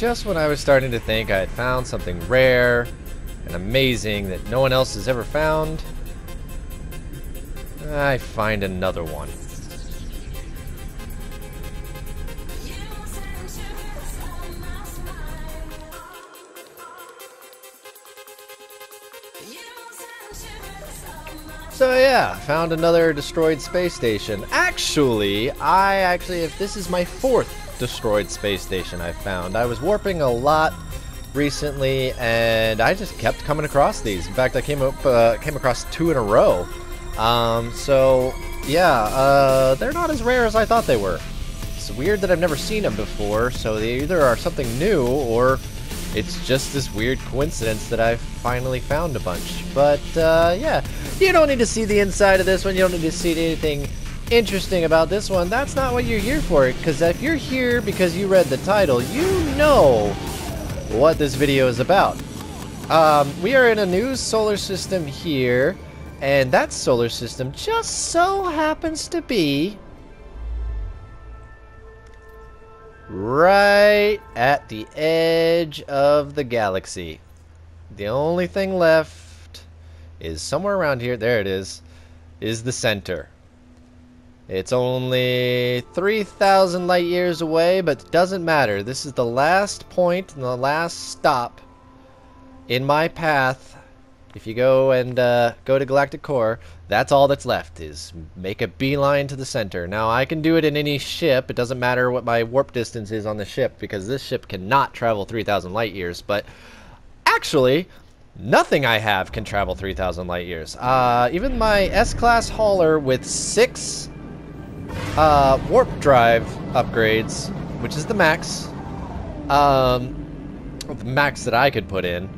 just when I was starting to think I had found something rare and amazing that no one else has ever found, I find another one. So yeah, found another destroyed space station. Actually, if this is my 4th destroyed space station I've found. I was warping a lot recently, and I just kept coming across these. In fact, I came across 2 in a row. So yeah, they're not as rare as I thought they were. It's weird that I've never seen them before, so they either are something new, or it's just this weird coincidence that I've finally found a bunch. But yeah, you don't need to see the inside of this one. You don't need to see anything interesting about this one. That's not what you're here for, because if you're here because you read the title, you know what this video is about. We are in a new solar system here, and that solar system just so happens to be right at the edge of the galaxy. The only thing left is somewhere around here. There it is the center. It's only 3,000 light years away, but it doesn't matter. This is the last point and the last stop in my path. If you go and go to Galactic Core, that's all that's left, is make a beeline to the center. Now, I can do it in any ship. It doesn't matter what my warp distance is on the ship, because this ship cannot travel 3,000 light years. But actually, nothing I have can travel 3,000 light years. Even my S-Class hauler with 6 warp drive upgrades, which is the max, the max that I could put in,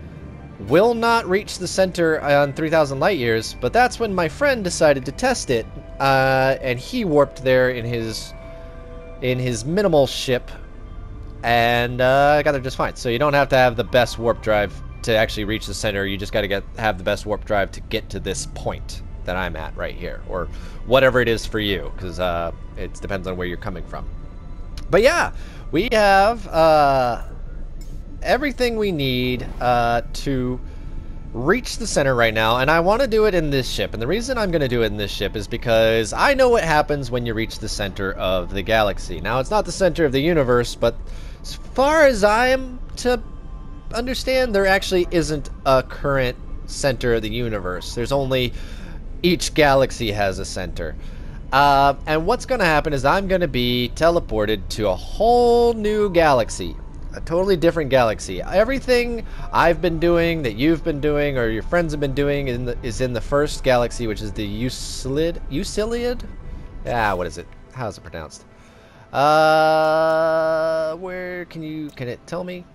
will not reach the center on 3,000 light years. But that's when my friend decided to test it, and he warped there in his minimal ship, and got there just fine. So you don't have to have the best warp drive to actually reach the center. You just got to have the best warp drive to get to this point that I'm at right here, or whatever it is for you, because it depends on where you're coming from. But yeah, we have everything we need to reach the center right now, and I want to do it in this ship. And the reason I'm going to do it in this ship is because I know what happens when you reach the center of the galaxy. Now, it's not the center of the universe, but as far as I am to understand, there actually isn't a current center of the universe. There's only, each galaxy has a center. And what's going to happen is I'm going to be teleported to a whole new galaxy. A totally different galaxy. Everything I've been doing, that you've been doing, or your friends have been doing is in the first galaxy, which is the Euclid? Ah, what is it? How's it pronounced? Where can it tell me?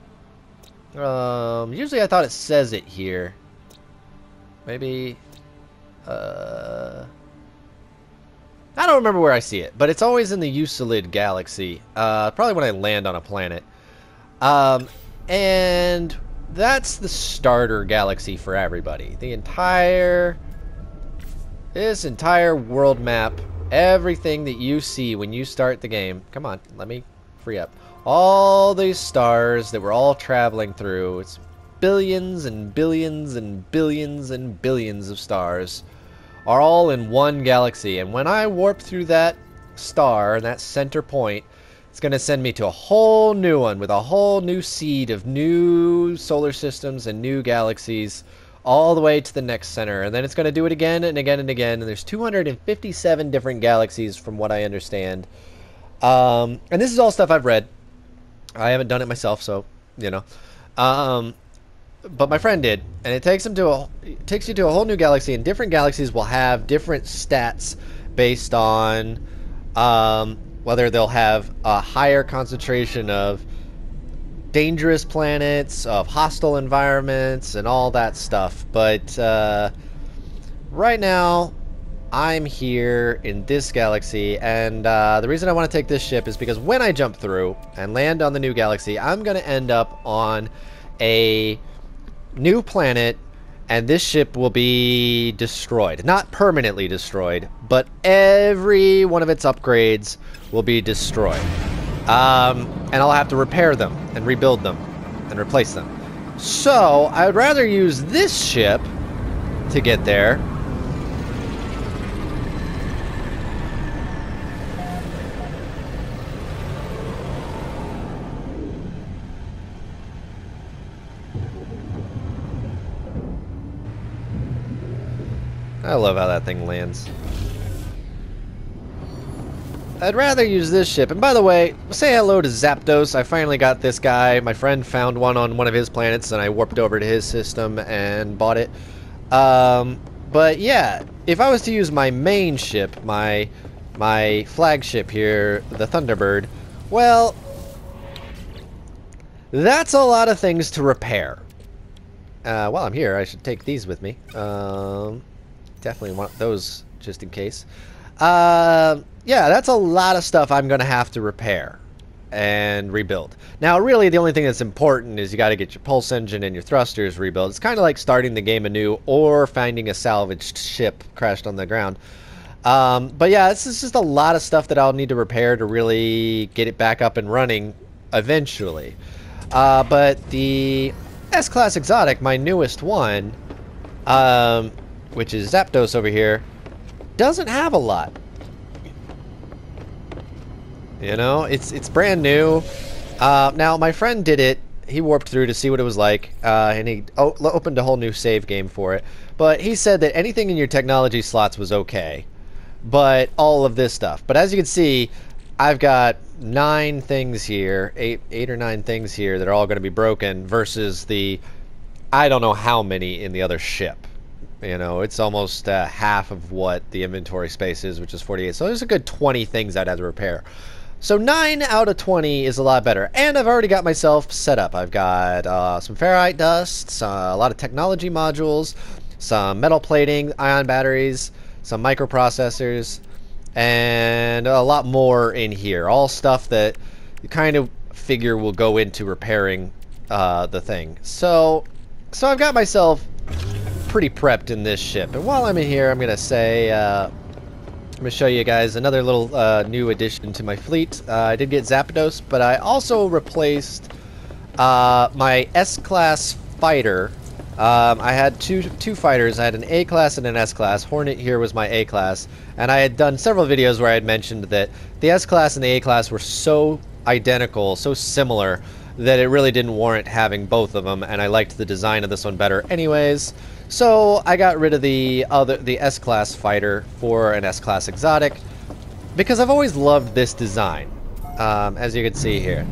Usually I thought it says it here. Maybe, I don't remember where I see it, but it's always in the Euclid galaxy. Probably when I land on a planet. And that's the starter galaxy for everybody. This entire world map, everything that you see when you start the game. Come on, let me free up. All these stars that we're all traveling through. It's billions and billions and billions and billions of stars are all in one galaxy. And when I warp through that star, that center point, it's going to send me to a whole new one with a whole new seed of new solar systems and new galaxies all the way to the next center. And then it's going to do it again and again and again. And there's 257 different galaxies from what I understand. And this is all stuff I've read. I haven't done it myself, so, you know. But my friend did. And it takes you to a whole new galaxy. And different galaxies will have different stats based on whether they'll have a higher concentration of dangerous planets, of hostile environments, and all that stuff. But right now, I'm here in this galaxy, and the reason I want to take this ship is because when I jump through and land on the new galaxy, I'm going to end up on a new planet, and this ship will be destroyed. Not permanently destroyed, but every one of its upgrades will be destroyed. and I'll have to repair them and rebuild them and replace them. So I would rather use this ship to get there. I love how that thing lands. I'd rather use this ship. And by the way, say hello to Zapdos. I finally got this guy. My friend found one on one of his planets, and I warped over to his system and bought it. But yeah, if I was to use my main ship, my flagship here, the Thunderbird, well, that's a lot of things to repair. While I'm here, I should take these with me. Definitely want those just in case. Yeah, that's a lot of stuff I'm going to have to repair and rebuild. Now, really, the only thing that's important is you got to get your pulse engine and your thrusters rebuilt. It's kind of like starting the game anew or finding a salvaged ship crashed on the ground. But yeah, this is just a lot of stuff that I'll need to repair to really get it back up and running eventually. But the S-Class Exotic, my newest one, which is Zapdos over here, doesn't have a lot. You know, it's brand new. Now, my friend did it. He warped through to see what it was like, and he opened a whole new save game for it. But he said that anything in your technology slots was okay, but all of this stuff. But as you can see, I've got 9 things here, eight or 9 things here that are all going to be broken versus the I don't know how many in the other ship. You know, it's almost half of what the inventory space is, which is 48. So there's a good 20 things I'd have to repair. So 9 out of 20 is a lot better. And I've already got myself set up. I've got some ferrite dust, a lot of technology modules, some metal plating, ion batteries, some microprocessors, and a lot more in here. All stuff that you kind of figure will go into repairing the thing. So I've got myself pretty prepped in this ship. And while I'm in here, I'm going to say... I'm going to show you guys another little new addition to my fleet. I did get Zapdos, but I also replaced my S-Class fighter. I had two fighters. I had an A-Class and an S-Class. Hornet here was my A-Class. And I had done several videos where I had mentioned that the S-Class and the A-Class were so identical, so similar, that it really didn't warrant having both of them, and I liked the design of this one better anyways. So I got rid of the S-Class fighter for an S-Class Exotic because I've always loved this design, as you can see here.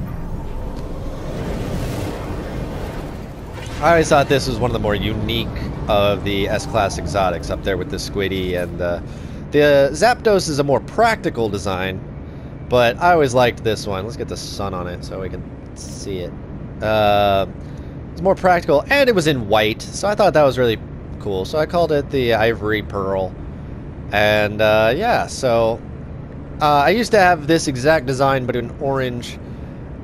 I always thought this was one of the more unique of the S-Class Exotics, up there with the Squiddy, and the Zapdos is a more practical design, but I always liked this one. Let's get the sun on it so we can see it. It's more practical, and it was in white, so I thought that was really cool. So I called it the Ivory Pearl. And yeah, so I used to have this exact design but in orange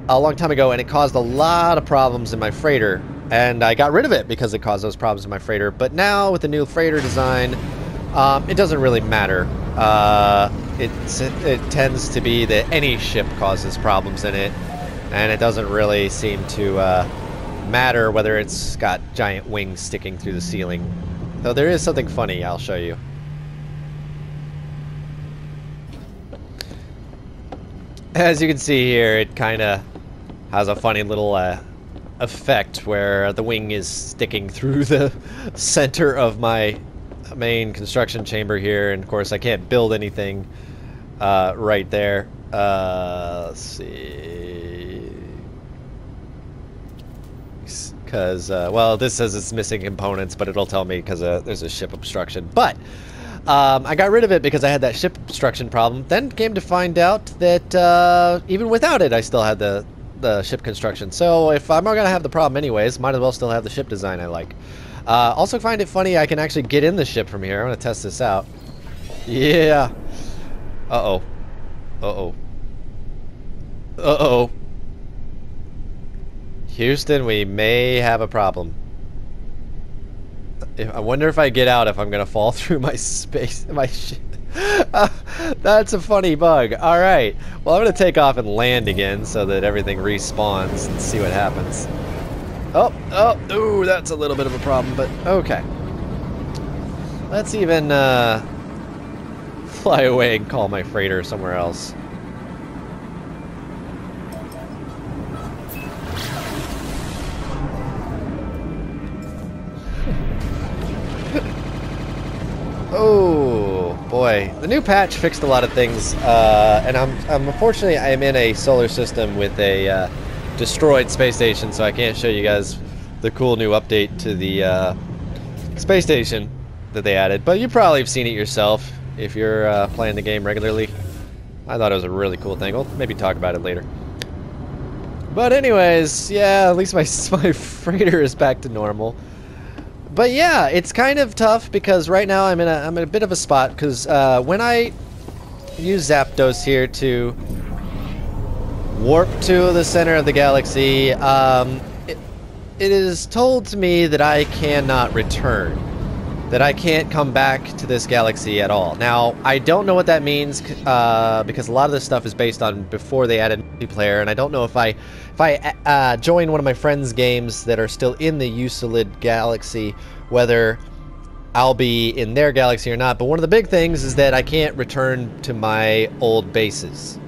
a long time ago, and it caused a lot of problems in my freighter, and I got rid of it because it caused those problems in my freighter. But now with the new freighter design, it doesn't really matter. It tends to be that any ship causes problems in it, and it doesn't really seem to matter whether it's got giant wings sticking through the ceiling. Though there is something funny I'll show you. As you can see here, it kind of has a funny little effect where the wing is sticking through the center of my main construction chamber here, and of course I can't build anything right there. Let's see, because well, this says it's missing components, but it'll tell me because there's a ship obstruction. But I got rid of it because I had that ship obstruction problem. Then came to find out that even without it, I still had the ship construction. So if I'm not gonna have the problem anyways, might as well still have the ship design I like. Also find it funny I can actually get in the ship from here. I'm gonna test this out. Yeah. Uh-oh. Uh-oh. Uh-oh. Houston, we may have a problem. I wonder if I get out if I'm gonna fall through my space, my ship. That's a funny bug. Alright. Well, I'm going to take off and land again so that everything respawns and see what happens. Ooh, that's a little bit of a problem, but okay. Let's even fly away and call my freighter somewhere else. Oh boy, the new patch fixed a lot of things, and I'm unfortunately I'm in a solar system with a destroyed space station, so I can't show you guys the cool new update to the space station that they added. But you probably have seen it yourself if you're playing the game regularly. I thought it was a really cool thing. We'll maybe talk about it later. But anyways, yeah, at least my freighter is back to normal. But yeah, it's kind of tough because right now I'm in a bit of a spot because when I use Zapdos here to warp to the center of the galaxy, it is told to me that I cannot return, that I can't come back to this galaxy at all. Now, I don't know what that means because a lot of this stuff is based on before they added multiplayer, and I don't know if I join one of my friends' games that are still in the Euclid galaxy, whether I'll be in their galaxy or not. But one of the big things is that I can't return to my old bases.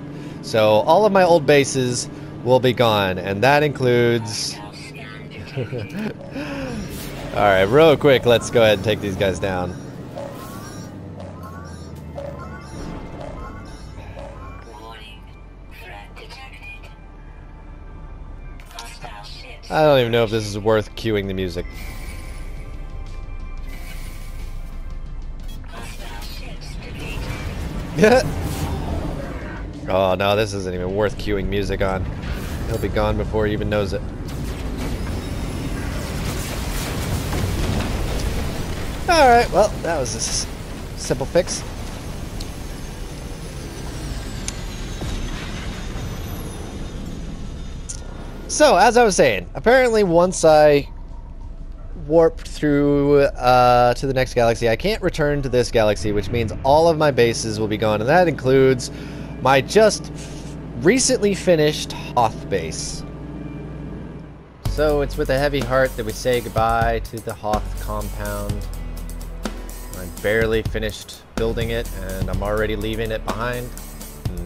So all of my old bases will be gone, and that includes... Alright, real quick, let's go ahead and take these guys down. I don't even know if this is worth cueing the music. Oh no, this isn't even worth cueing music on. He'll be gone before he even knows it. Alright, well, that was a simple fix. So, as I was saying, apparently once I warped through to the next galaxy, I can't return to this galaxy, which means all of my bases will be gone, and that includes my just recently finished Hoth base. So it's with a heavy heart that we say goodbye to the Hoth compound. I barely finished building it, and I'm already leaving it behind,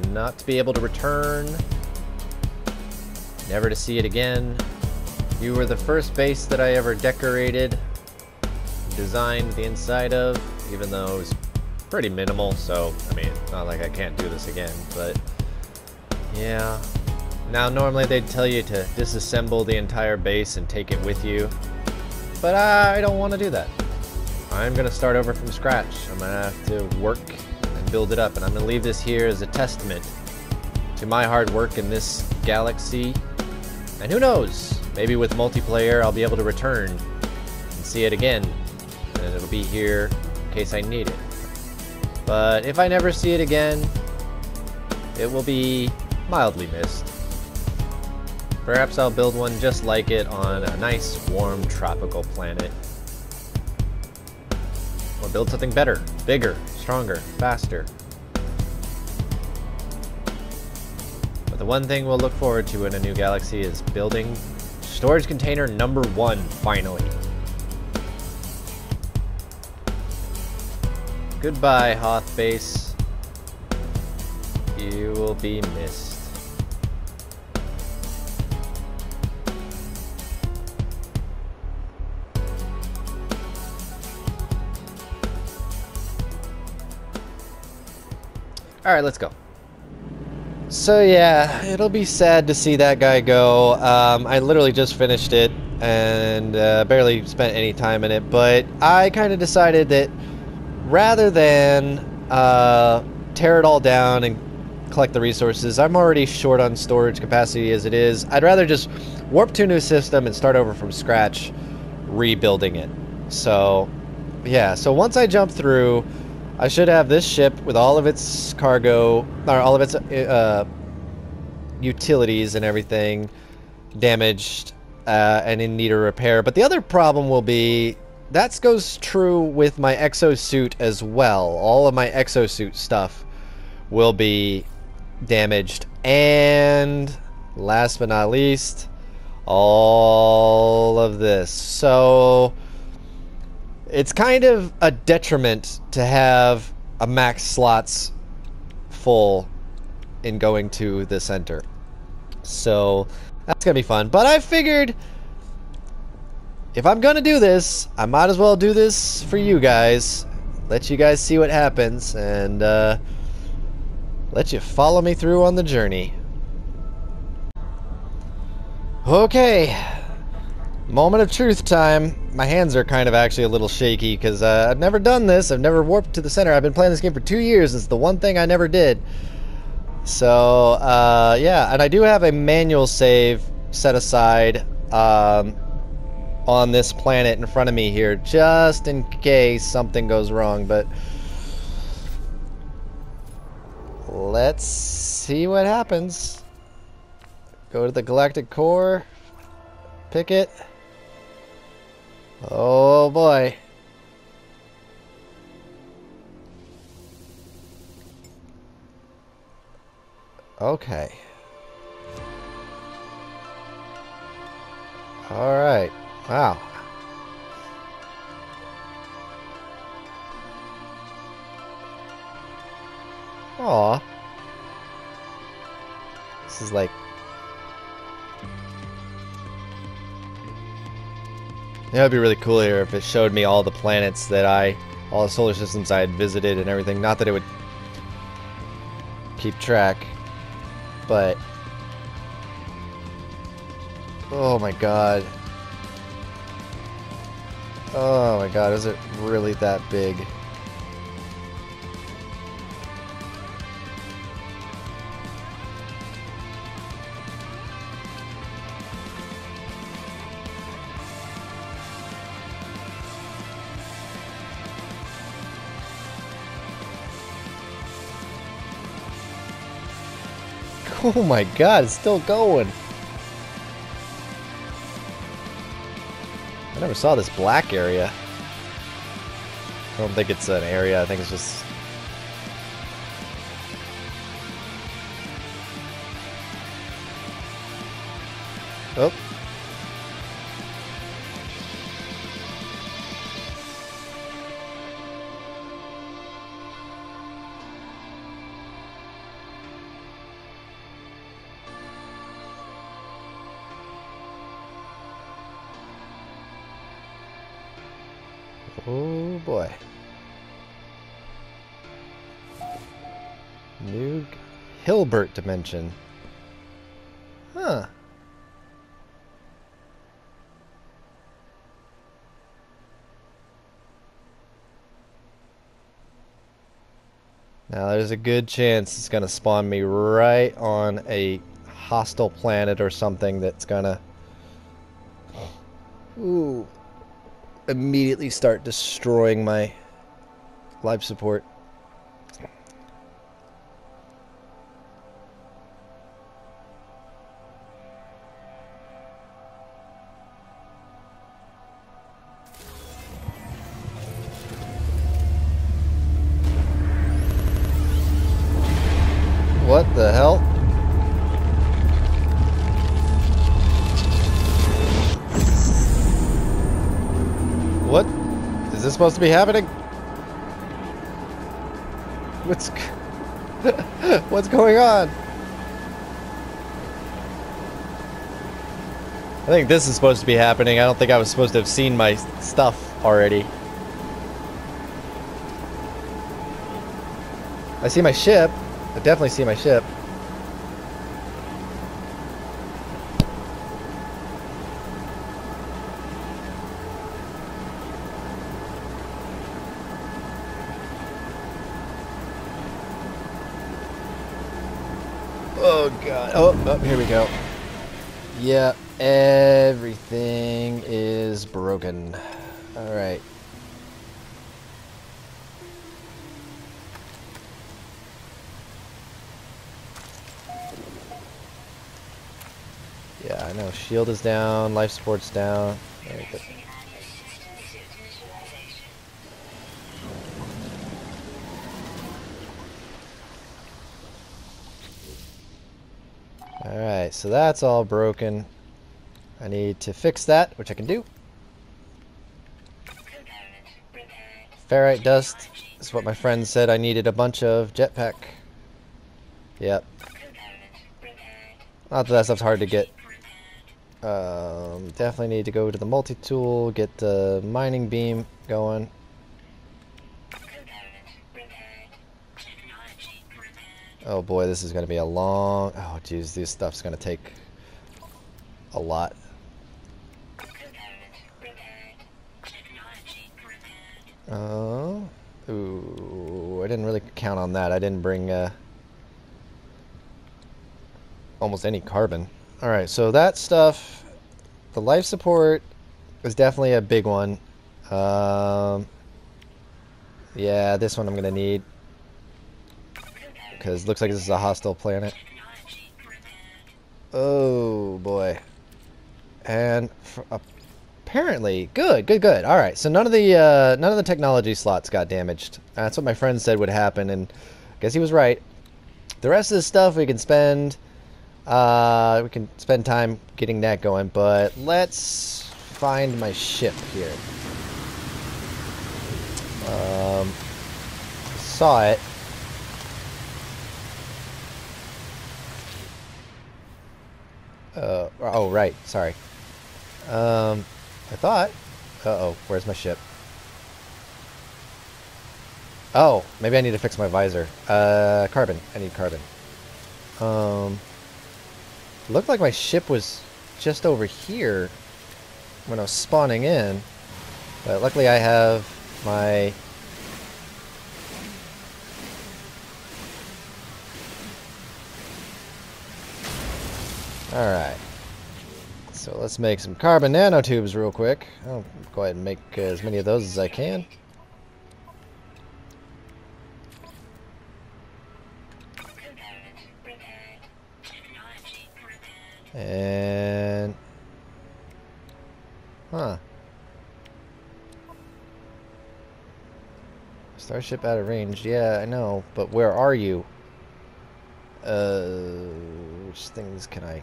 not to be able to return, never to see it again. You were the first base that I ever decorated, designed the inside of, even though it was pretty minimal, so, I mean, it's not like I can't do this again, but, yeah. Now, normally they'd tell you to disassemble the entire base and take it with you, but I don't want to do that. I'm going to start over from scratch. I'm going to have to work and build it up, and I'm going to leave this here as a testament to my hard work in this galaxy. And who knows, maybe with multiplayer I'll be able to return and see it again, and it'll be here in case I need it. But if I never see it again, it will be mildly missed. Perhaps I'll build one just like it on a nice, warm, tropical planet. Or build something better, bigger, stronger, faster. But the one thing we'll look forward to in a new galaxy is building storage container number 1, finally. Goodbye, Hoth base. You will be missed. Alright, let's go. So yeah, it'll be sad to see that guy go. I literally just finished it and barely spent any time in it, but I kind of decided that rather than tear it all down and collect the resources, I'm already short on storage capacity as it is. I'd rather just warp to a new system and start over from scratch, rebuilding it. So yeah, so once I jump through, I should have this ship with all of its cargo, or all of its utilities and everything damaged and in need of repair. But the other problem will be that goes true with my exosuit as well. All of my exosuit stuff will be damaged. And last but not least, all of this. So it's kind of a detriment to have a max slots full in going to the center. So that's gonna be fun. But I figured if I'm gonna do this, I might as well do this for you guys. Let you guys see what happens, and let you follow me through on the journey. Okay, moment of truth time. My hands are kind of actually a little shaky because I've never done this. I've never warped to the center. I've been playing this game for 2 years. It's the one thing I never did. So, yeah, and I do have a manual save set aside on this planet in front of me here, just in case something goes wrong, but let's see what happens. Go to the galactic core, pick it. Oh boy. Okay. Alright. Wow. Aw. This is like... Yeah, it'd be really cool here if it showed me all the planets that all the solar systems I had visited and everything. Not that it would keep track, but... Oh my god. Oh my god, is it really that big? Oh my god, it's still going. I never saw this black area. I don't think it's an area, I think it's just... Oh. Oh boy. New Hilbert dimension. Huh. Now there's a good chance it's gonna spawn me right on a hostile planet or something that's gonna immediately start destroying my life support. What the hell? What? Is this supposed to be happening? What's going on? I think this is supposed to be happening. I don't think I was supposed to have seen my stuff already. I see my ship. I definitely see my ship. Oh god. Oh, here we go. Yeah, everything is broken. Alright. Yeah, I know. Shield is down, life support's down. There we go. Alright, so that's all broken. I need to fix that, which I can do. Ferrite dust is what my friend said I needed a bunch of. Jetpack. Yep. Not that stuff's hard to get. Definitely need to go to the multi-tool, get the mining beam going. Oh boy, this is going to be a long... Oh jeez, this stuff's going to take a lot. Ooh, I didn't really count on that. I didn't bring almost any carbon. Alright, so that stuff, the life support is definitely a big one. Yeah, this one I'm going to need. Because it looks like this is a hostile planet. Oh boy. And apparently, good. All right, so none of the technology slots got damaged. That's what my friend said would happen, and I guess he was right. The rest of the stuff we can spend time getting that going. But let's find my ship here. Saw it. Oh, right. Sorry. I thought... Uh-oh. Where's my ship? Oh, maybe I need to fix my visor. Carbon. I need carbon. Looked like my ship was just over here when I was spawning in. But luckily I have my... Alright. So let's make some carbon nanotubes real quick. I'll go ahead and make as many of those as I can. And... Huh. Starship out of range. Yeah, I know. But where are you? Which things can I...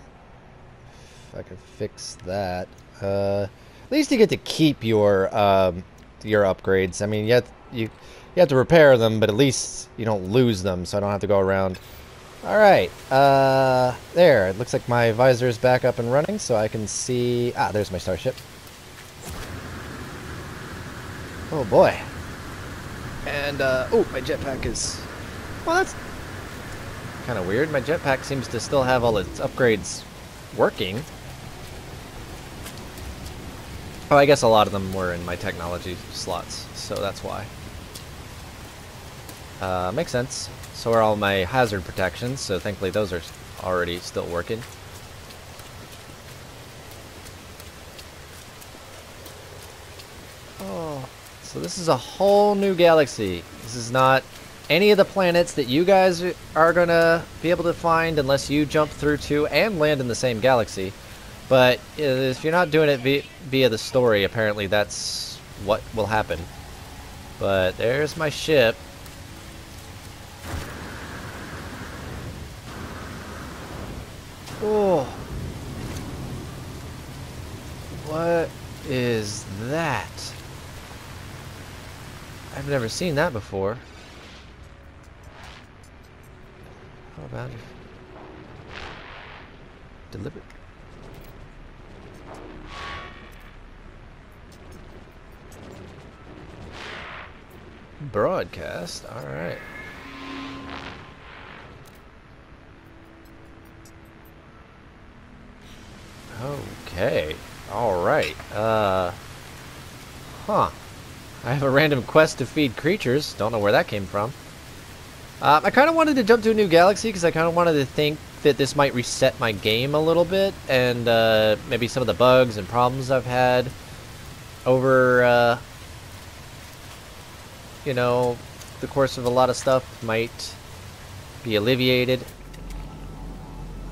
If I can fix that. At least you get to keep your upgrades. I mean, you have to repair them, but at least you don't lose them, so I don't have to go around. Alright, there. It looks like my visor is back up and running, so I can see... Ah, there's my starship. Oh boy. And, oh, my jetpack is... Well, that's kind of weird. My jetpack seems to still have all its upgrades working. Oh, I guess a lot of them were in my technology slots, so that's why. Makes sense. So are all my hazard protections, so thankfully those are already still working. Oh, so this is a whole new galaxy. This is not any of the planets that you guys are gonna be able to find unless you jump through to and land in the same galaxy. But if you're not doing it via the story, apparently that's what will happen. But there's my ship. Oh. What is that? I've never seen that before. How about it? Deliberate. Broadcast. All right. Okay. All right. Huh. I have a random quest to feed creatures. Don't know where that came from. I kind of wanted to jump to a new galaxy because I kind of wanted to think that this might reset my game a little bit, and maybe some of the bugs and problems I've had over, you know, the course of a lot of stuff might be alleviated.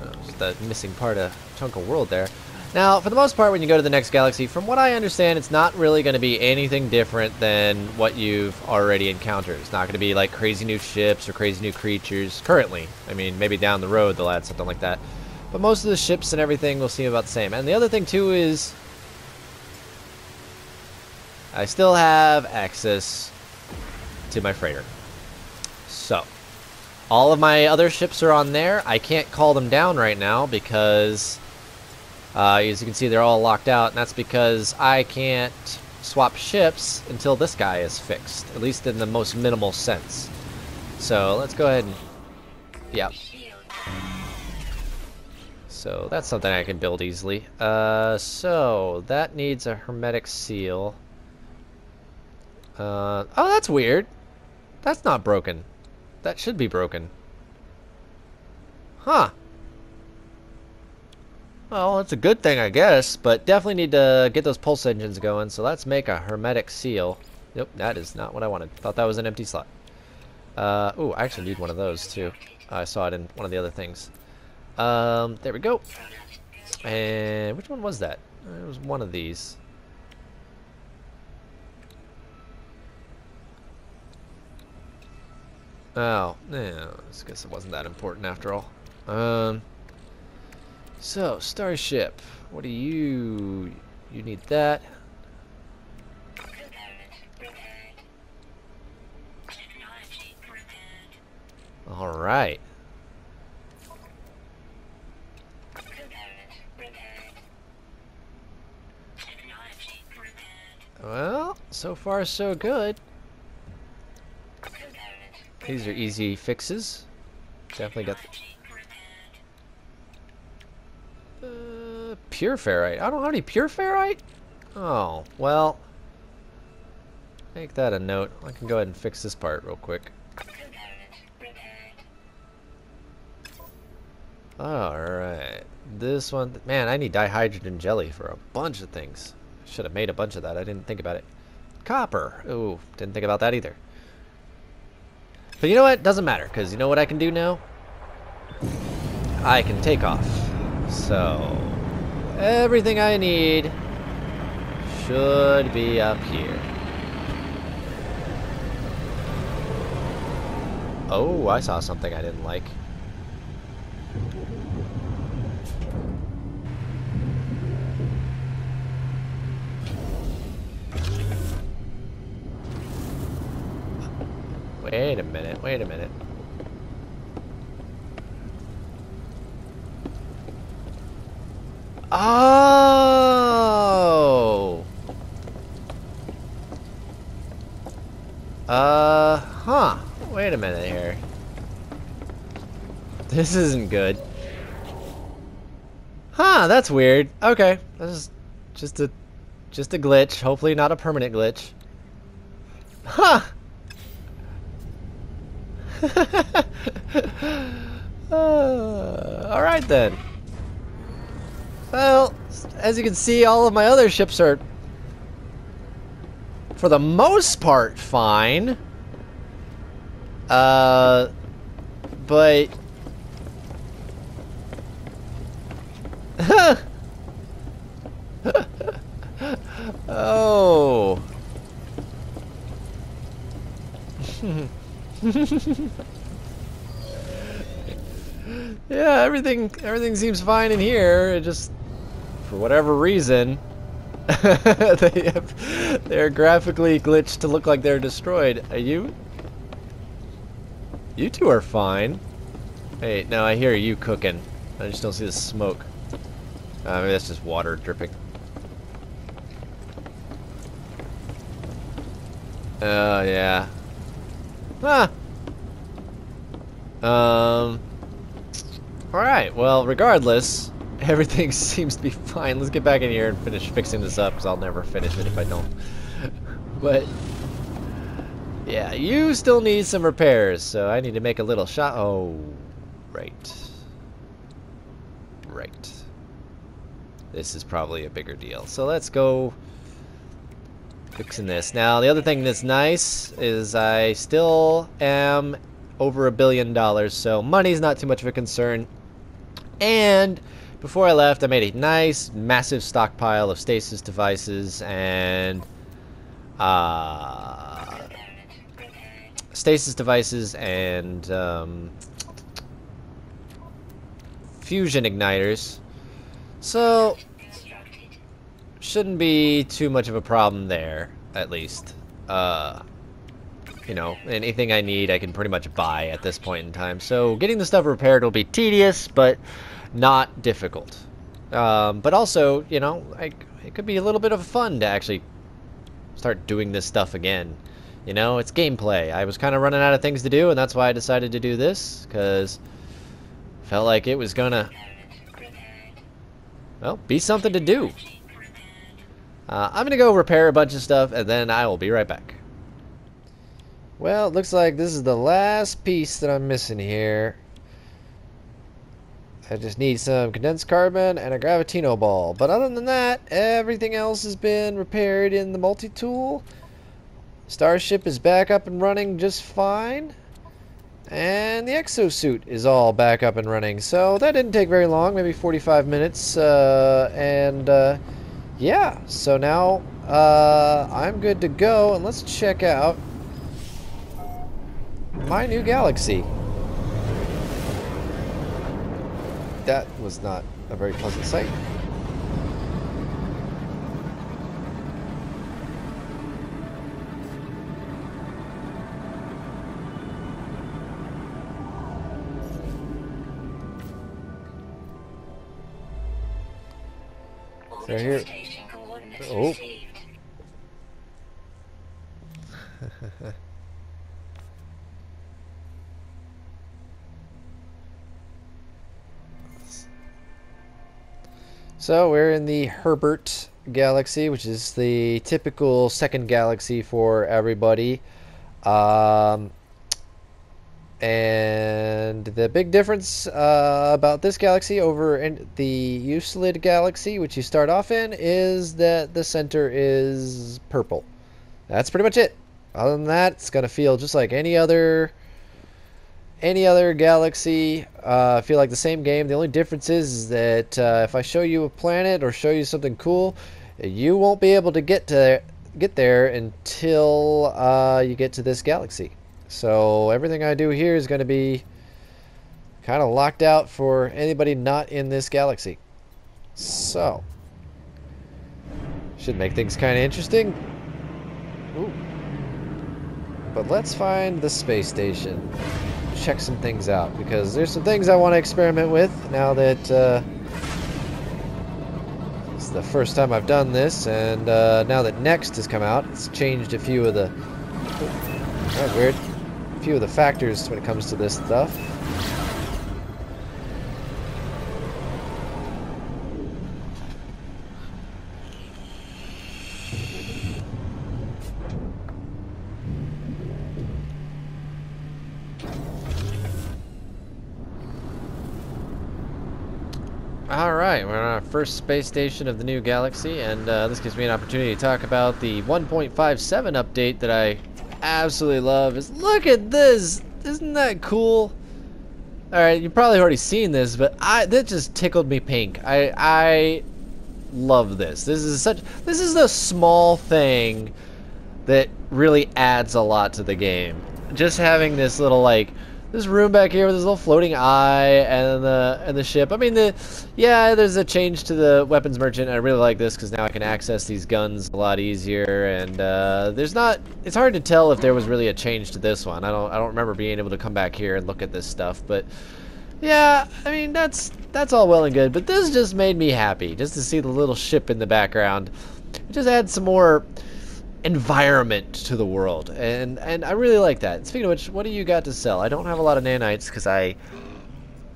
Oh, just that missing part of chunk of world there. Now, for the most part, when you go to the next galaxy, from what I understand, it's not really going to be anything different than what you've already encountered. It's not going to be like crazy new ships or crazy new creatures currently. I mean, maybe down the road they'll add something like that. But most of the ships and everything will seem about the same. And the other thing too is I still have access to my freighter. So all of my other ships are on there. I can't call them down right now because as you can see, they're all locked out, and that's because I can't swap ships until this guy is fixed, at least in the most minimal sense. So let's go ahead and, yeah. So that's something I can build easily. So that needs a hermetic seal. Oh, that's weird. That's not broken. That should be broken. Huh. Well, it's a good thing, I guess, but definitely need to get those pulse engines going, so let's make a hermetic seal. Nope, that is not what I wanted. Thought that was an empty slot. Ooh, I actually need one of those, too. I saw it in one of the other things. There we go. And which one was that? It was one of these. Oh, yeah, I guess it wasn't that important after all. So, Starship, what do you need that. Alright. Well, so far so good. These are easy fixes. Definitely got pure ferrite. I don't have any pure ferrite? Oh, well. Make that a note. I can go ahead and fix this part real quick. Alright. This one, man, I need dihydrogen jelly for a bunch of things. Should have made a bunch of that. I didn't think about it. Copper. Ooh, didn't think about that either. But you know what? Doesn't matter, because you know what I can do now? I can take off. So, everything I need should be up here. Oh, I saw something I didn't like. Wait a minute, wait a minute. Oh! Huh. Wait a minute here. This isn't good. Huh, that's weird. Okay. That's just a glitch. Hopefully not a permanent glitch. Huh! Alright then. Well, as you can see, all of my other ships are, for the most part, fine. But... oh... Yeah, everything seems fine in here. It just, for whatever reason, they're graphically glitched to look like they're destroyed. Are you? You two are fine. Hey, no, I hear you cooking. I just don't see the smoke. Maybe that's just water dripping. Oh, yeah. Ah. Alright, well, regardless, everything seems to be fine. Let's get back in here and finish fixing this up, because I'll never finish it if I don't. But, yeah, you still need some repairs, so I need to make a little shot. Oh, right. Right. This is probably a bigger deal. So let's go fixing this. Now, the other thing that's nice is I still am over $1 billion, so money's not too much of a concern. And before I left, I made a nice, massive stockpile of stasis devices and fusion igniters. So, shouldn't be too much of a problem there, at least. You know, anything I need I can pretty much buy at this point in time. So getting the stuff repaired will be tedious, but not difficult. But also, you know, it could be a little bit of fun to actually start doing this stuff again. You know, it's gameplay. I was kind of running out of things to do, and that's why I decided to do this, because felt like it was gonna, well, be something to do. I'm gonna go repair a bunch of stuff, and then I will be right back. Well, it looks like this is the last piece that I'm missing here. I just need some condensed carbon and a gravitino ball. But other than that, everything else has been repaired in the multi-tool. Starship is back up and running just fine. And the exosuit is all back up and running. So that didn't take very long, maybe 45 minutes. Yeah, so now I'm good to go. And let's check out my new galaxy. That was not a very pleasant sight. So here. Oh. So we're in the Herbert galaxy, which is the typical second galaxy for everybody. And the big difference about this galaxy over in the Euclid galaxy, which you start off in, is that the center is purple. That's pretty much it. Other than that, it's going to feel just like any other galaxy. I feel like the same game. The only difference is that if I show you a planet or show you something cool, you won't be able to get there until you get to this galaxy. So everything I do here is going to be kind of locked out for anybody not in this galaxy. So should make things kind of interesting. Ooh. But let's find the space station. Check some things out, because there's some things I want to experiment with now that it's the first time I've done this, and now that Next has come out, it's changed a few of the factors when it comes to this stuff. Alright, we're on our first space station of the new galaxy, and this gives me an opportunity to talk about the 1.57 update that I absolutely love. Look at this! Isn't that cool? Alright, you've probably already seen this, but that just tickled me pink. I love this. This is the small thing that really adds a lot to the game. Just having this little, like, this room back here with this little floating eye and the ship. I mean, there's a change to the weapons merchant. I really like this because now I can access these guns a lot easier. And it's hard to tell if there was really a change to this one. I don't remember being able to come back here and look at this stuff. But yeah, I mean that's all well and good. But this just made me happy just to see the little ship in the background. It just adds some more environment to the world, and I really like that. Speaking of which, what do you got to sell? I don't have a lot of nanites because I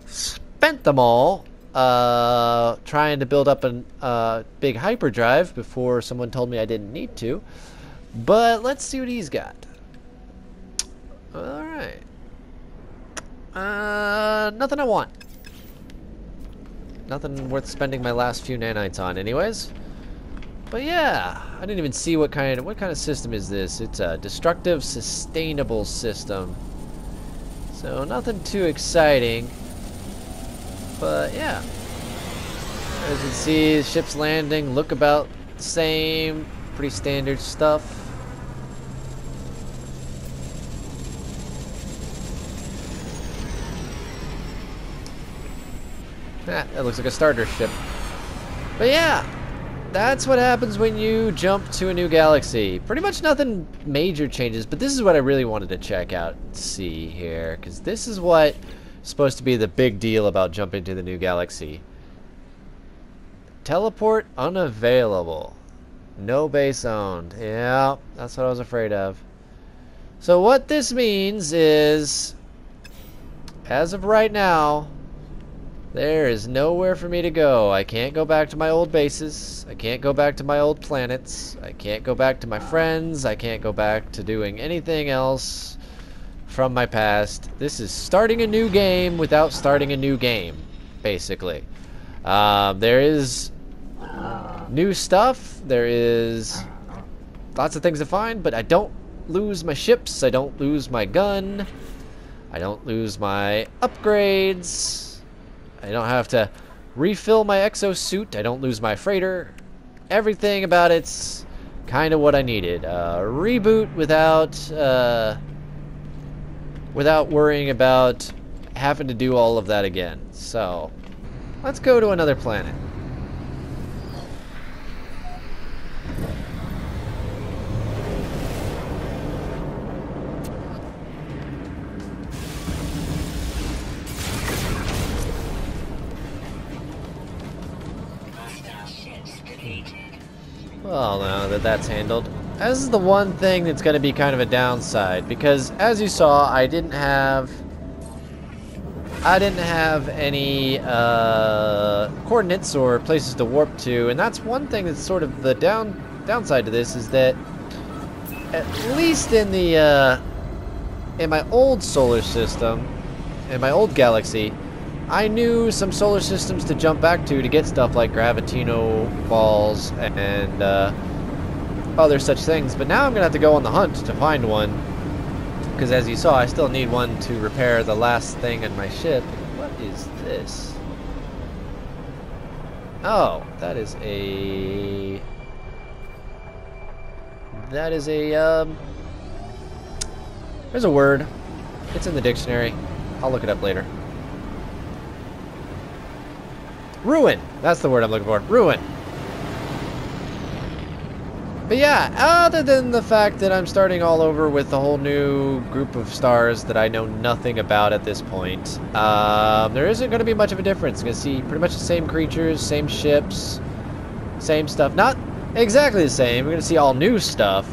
spent them all trying to build up a big hyperdrive before someone told me I didn't need to. But let's see what he's got. Alright. Nothing I want. Nothing worth spending my last few nanites on anyways. But yeah, I didn't even see what kind of system is this. It's a destructive sustainable system. So nothing too exciting. But yeah. As you can see, the ship's landing, look about the same, pretty standard stuff. That looks like a starter ship. But yeah, that's what happens when you jump to a new galaxy. Pretty much nothing major changes, but this is what I really wanted to check out, see here, because this is what is supposed to be the big deal about jumping to the new galaxy. Teleport unavailable. No base owned. Yeah, that's what I was afraid of. So what this means is, as of right now, there is nowhere for me to go. I can't go back to my old bases. I can't go back to my old planets. I can't go back to my friends. I can't go back to doing anything else from my past. This is starting a new game without starting a new game, basically. There is new stuff. There is lots of things to find, but I don't lose my ships. I don't lose my gun. I don't lose my upgrades. I don't have to refill my exosuit. I don't lose my freighter. Everything about it's kind of what I needed. Reboot without worrying about having to do all of that again. So let's go to another planet. Well, now that that's handled, this is the one thing that's going to be kind of a downside, because as you saw, I didn't have any coordinates or places to warp to, and that's one thing that's sort of the downside to this, is that at least in the in my old solar system, in my old galaxy, I knew some solar systems to jump back to get stuff like gravitino balls and other such things. But now I'm gonna have to go on the hunt to find one, because as you saw, I still need one to repair the last thing in my ship. What is this? Oh, there's a word. It's in the dictionary. I'll look it up later. Ruin! That's the word I'm looking for. Ruin! But yeah, other than the fact that I'm starting all over with a whole new group of stars that I know nothing about at this point, there isn't going to be much of a difference. You're going to see pretty much the same creatures, same ships, same stuff. Not exactly the same. We're going to see all new stuff,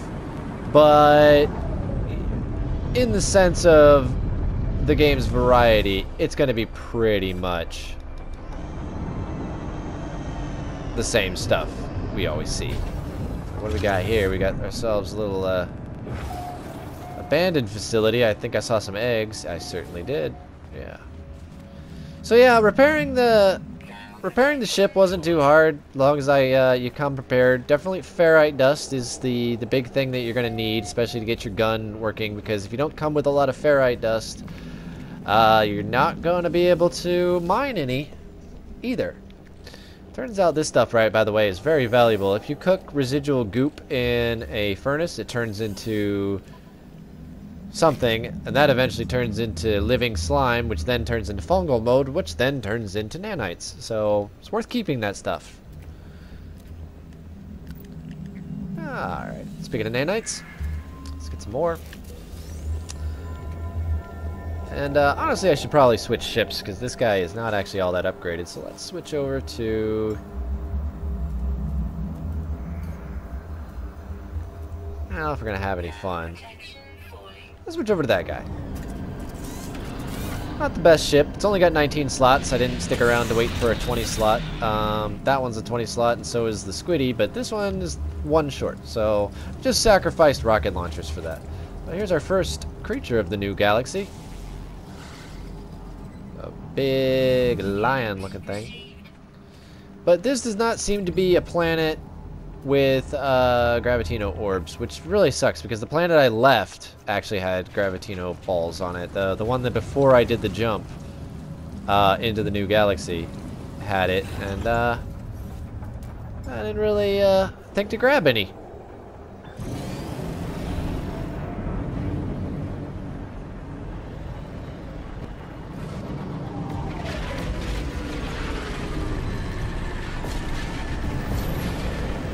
but in the sense of the game's variety, it's going to be pretty much the same stuff we always see. What do we got here? We got ourselves a little abandoned facility. I think I saw some eggs. I certainly did. Yeah. So yeah, repairing the ship wasn't too hard, as long as you come prepared. Definitely ferrite dust is the big thing that you're gonna need, especially to get your gun working, because if you don't come with a lot of ferrite dust, you're not gonna be able to mine any either. Turns out this stuff, right, by the way, is very valuable. If you cook residual goop in a furnace, it turns into something, and that eventually turns into living slime, which then turns into fungal mode, which then turns into nanites. So it's worth keeping that stuff. Alright, speaking of nanites, let's get some more. And honestly, I should probably switch ships, because this guy is not actually all that upgraded. So let's switch over to... I don't know if we're going to have any fun. Let's switch over to that guy. Not the best ship. It's only got 19 slots. I didn't stick around to wait for a 20 slot. That one's a 20 slot, and so is the Squiddy, but this one is one short. So just sacrificed rocket launchers for that. So here's our first creature of the new galaxy. Big lion looking thing. But this does not seem to be a planet with gravitino orbs, which really sucks, because the planet I left actually had gravitino balls on it. The one that before I did the jump into the new galaxy had it, and I didn't really think to grab any.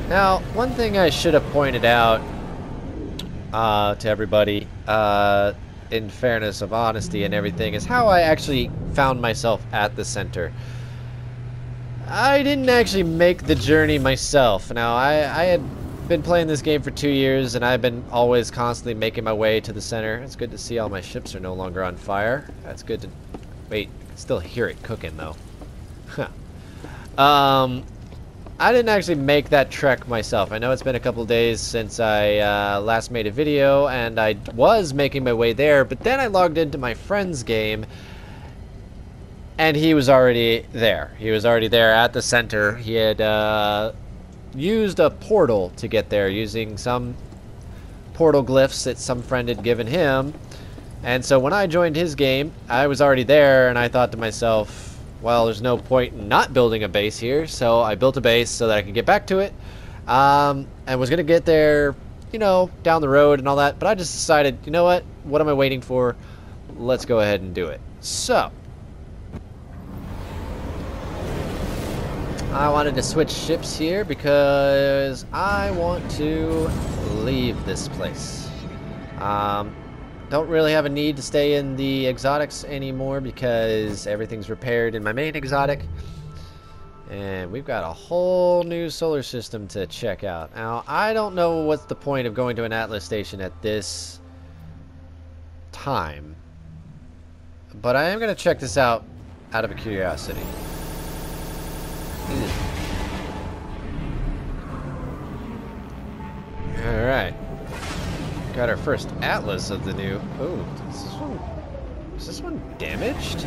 Now, one thing I should have pointed out to everybody, in fairness of honesty and everything, is how I actually found myself at the center. I didn't actually make the journey myself. Now, I had been playing this game for 2 years, and I've been always constantly making my way to the center. It's good to see all my ships are no longer on fire. That's good to... Wait, I can still hear it cooking, though. I didn't actually make that trek myself. I know it's been a couple days since I last made a video, and I was making my way there, but then I logged into my friend's game, and he was already there. He was already there at the center. He had used a portal to get there, using some portal glyphs that some friend had given him. And so when I joined his game, I was already there, and I thought to myself, well, there's no point in not building a base here, so I built a base so that I could get back to it, and was going to get there, you know, down the road and all that, but I just decided, you know what am I waiting for? Let's go ahead and do it. So, I wanted to switch ships here because I want to leave this place. Don't really have a need to stay in the exotics anymore because everything's repaired in my main exotic. And we've got a whole new solar system to check out. Now, I don't know what's the point of going to an Atlas station at this time, but I am going to check this out of a curiosity. Alright. Got our first Atlas of the new... Oh, is this one damaged?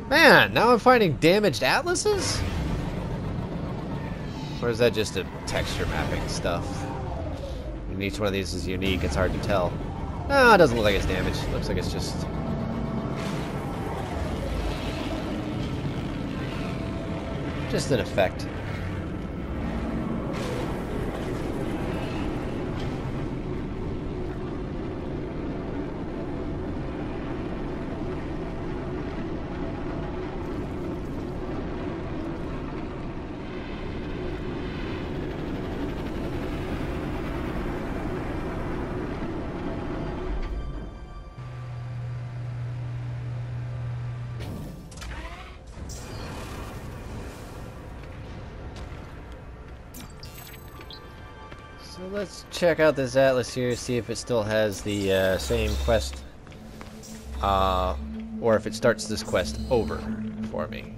Man, now I'm finding damaged Atlases? Or is that just a texture mapping stuff? And each one of these is unique, it's hard to tell. No, it doesn't look like it's damaged. It looks like it's just... an effect. So let's check out this Atlas here, see if it still has the same quest, or if it starts this quest over for me.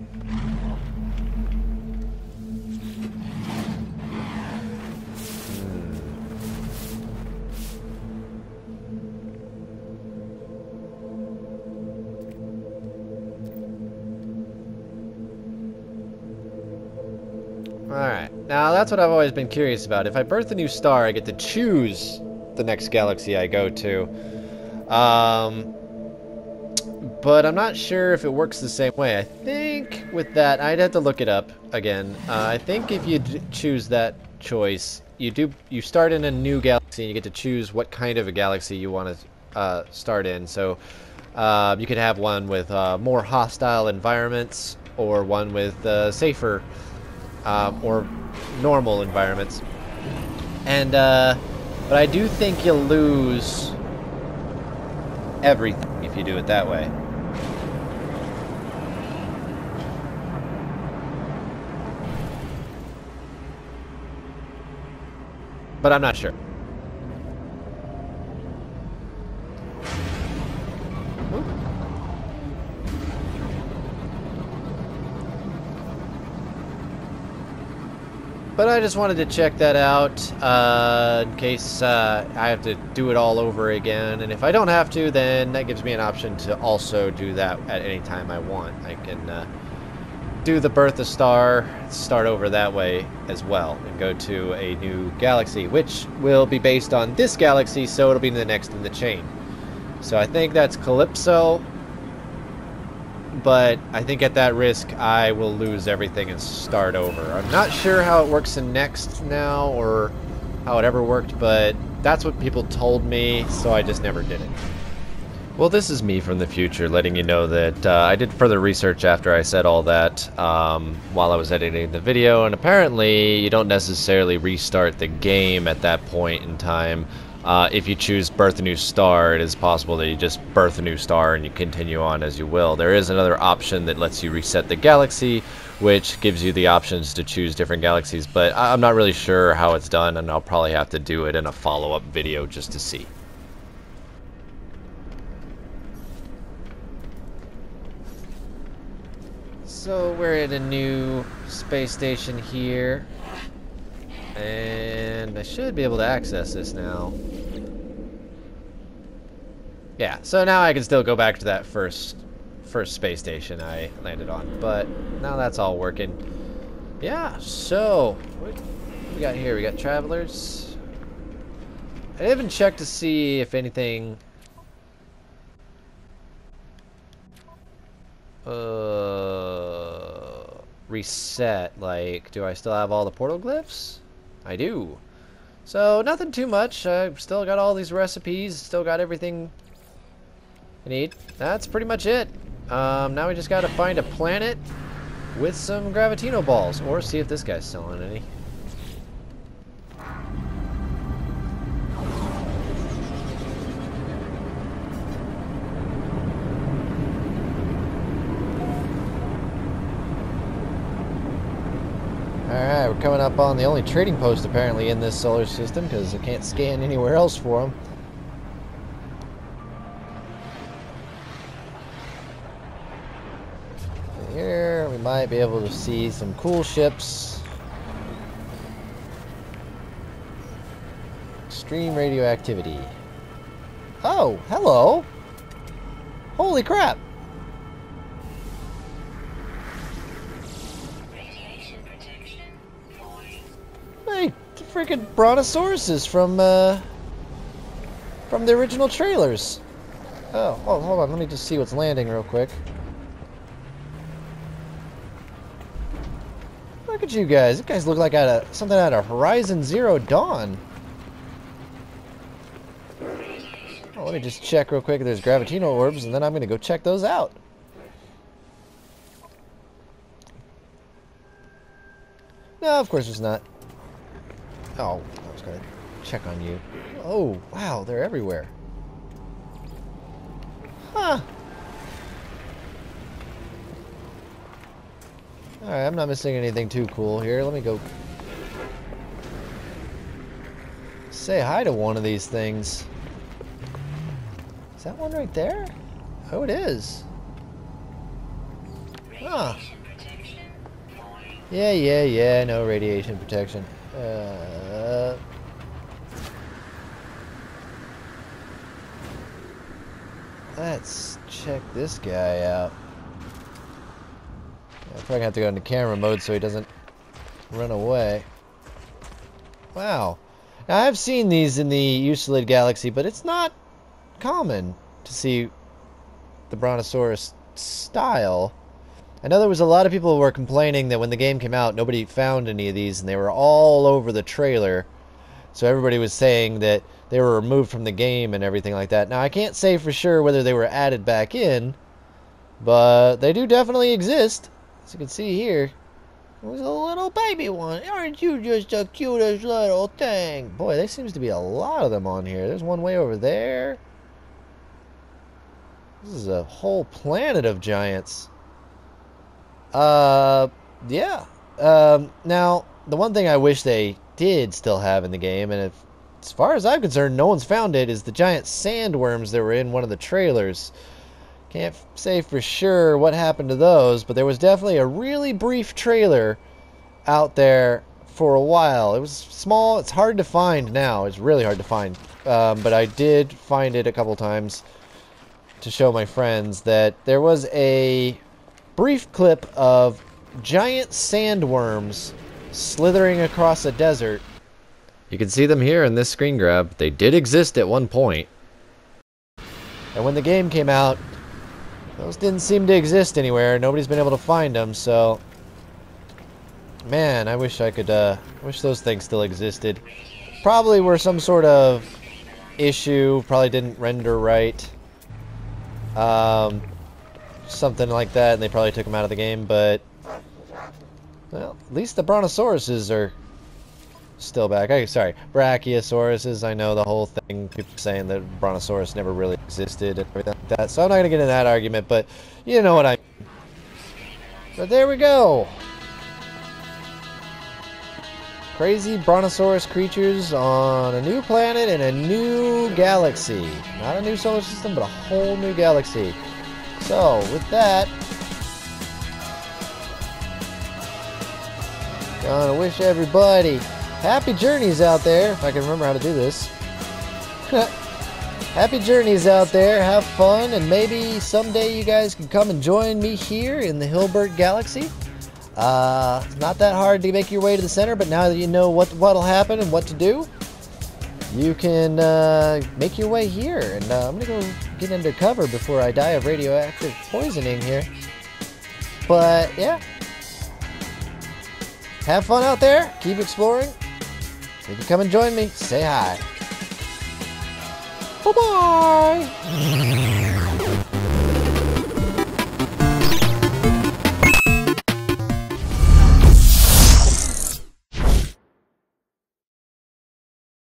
Alright, now that's what I've always been curious about. If I birth a new star, I get to choose the next galaxy I go to. But I'm not sure if it works the same way. I think with that, I'd have to look it up again. I think if you choose that choice, you start in a new galaxy and you get to choose what kind of a galaxy you want to start in. So you could have one with more hostile environments, or one with safer or normal environments. And but I do think you'll lose everything if you do it that way. But I'm not sure. But I just wanted to check that out in case I have to do it all over again. And if I don't have to, then that gives me an option to also do that at any time I want. I can do the birth of star, start over that way as well, and go to a new galaxy, which will be based on this galaxy, so it'll be the next in the chain. So I think that's Calypso. But I think at that risk, I will lose everything and start over. I'm not sure how it works in Next now, or how it ever worked, but that's what people told me, so I just never did it. Well, this is me from the future letting you know that I did further research after I said all that while I was editing the video, and apparently you don't necessarily restart the game at that point in time. If you choose birth a new star, it is possible that you just birth a new star and you continue on as you will. There is another option that lets you reset the galaxy, which gives you the options to choose different galaxies, but I'm not really sure how it's done, and I'll probably have to do it in a follow-up video just to see. So we're at a new space station here, and I should be able to access this now. Yeah, so now I can still go back to that first space station I landed on, but now that's all working. Yeah, so what we got here? We got travelers. I haven't checked to see if anything reset. Like, do I still have all the portal glyphs? I do. So nothing too much. I've still got all these recipes, still got everything I need. That's pretty much it. Now we just gotta find a planet with some gravitino balls, or see if this guy's selling any. Alright, we're coming up on the only trading post apparently in this solar system, because I can't scan anywhere else for them. Here we might be able to see some cool ships. Extreme radioactivity. Oh, hello! Holy crap! Hey, the freaking brontosauruses from the original trailers. Oh, hold on. Let me just see what's landing real quick. Look at you guys. You guys look like something out of Horizon Zero Dawn. Oh, let me just check real quick if there's gravitino orbs, and then I'm going to go check those out. No, of course there's not. Oh, I was going to check on you. Oh, wow, they're everywhere. Huh. Alright, I'm not missing anything too cool here. Let me go say hi to one of these things. Is that one right there? Oh, it is. Huh. Yeah, no radiation protection. Let's check this guy out. I'm probably gonna have to go into camera mode so he doesn't run away. Wow. Now I've seen these in the Euclid Galaxy, but it's not common to see the Brontosaurus style. I know there was a lot of people who were complaining that when the game came out, nobody found any of these, and they were all over the trailer. So everybody was saying that they were removed from the game and everything like that. Now, I can't say for sure whether they were added back in, but they do definitely exist. As you can see here, there's a little baby one. Aren't you just the cutest little thing? Boy, there seems to be a lot of them on here. There's one way over there. This is a whole planet of giants. Yeah. Now, the one thing I wish they did still have in the game, and as far as I'm concerned, no one's found it, is the giant sandworms that were in one of the trailers. Can't say for sure what happened to those, but there was definitely a really brief trailer out there for a while. It was small. It's hard to find now. It's really hard to find. But I did find it a couple times to show my friends that there was a brief clip of giant sandworms slithering across a desert. You can see them here in this screen grab. They did exist at one point. And when the game came out, those didn't seem to exist anywhere. Nobody's been able to find them, so man, I wish I could wish those things still existed. Probably were some sort of issue, probably didn't render right. Something like that, and they probably took him out of the game, but well, at least the brontosauruses are still back. Sorry, brachiosauruses. I know the whole thing, people saying that brontosaurus never really existed and everything like that, so I'm not gonna get into that argument, but you know what I mean. But there we go. Crazy brontosaurus creatures on a new planet in a new galaxy. Not a new solar system, but a whole new galaxy. So, with that, gonna wish everybody happy journeys out there, if I can remember how to do this. Happy journeys out there, have fun, and maybe someday you guys can come and join me here in the Hilbert Galaxy. It's not that hard to make your way to the center, but now that you know what'll happen and what to do, you can make your way here. And I'm gonna go get under cover before I die of radioactive poisoning here. But yeah, have fun out there. Keep exploring. If you come and join me, say hi. Bye bye.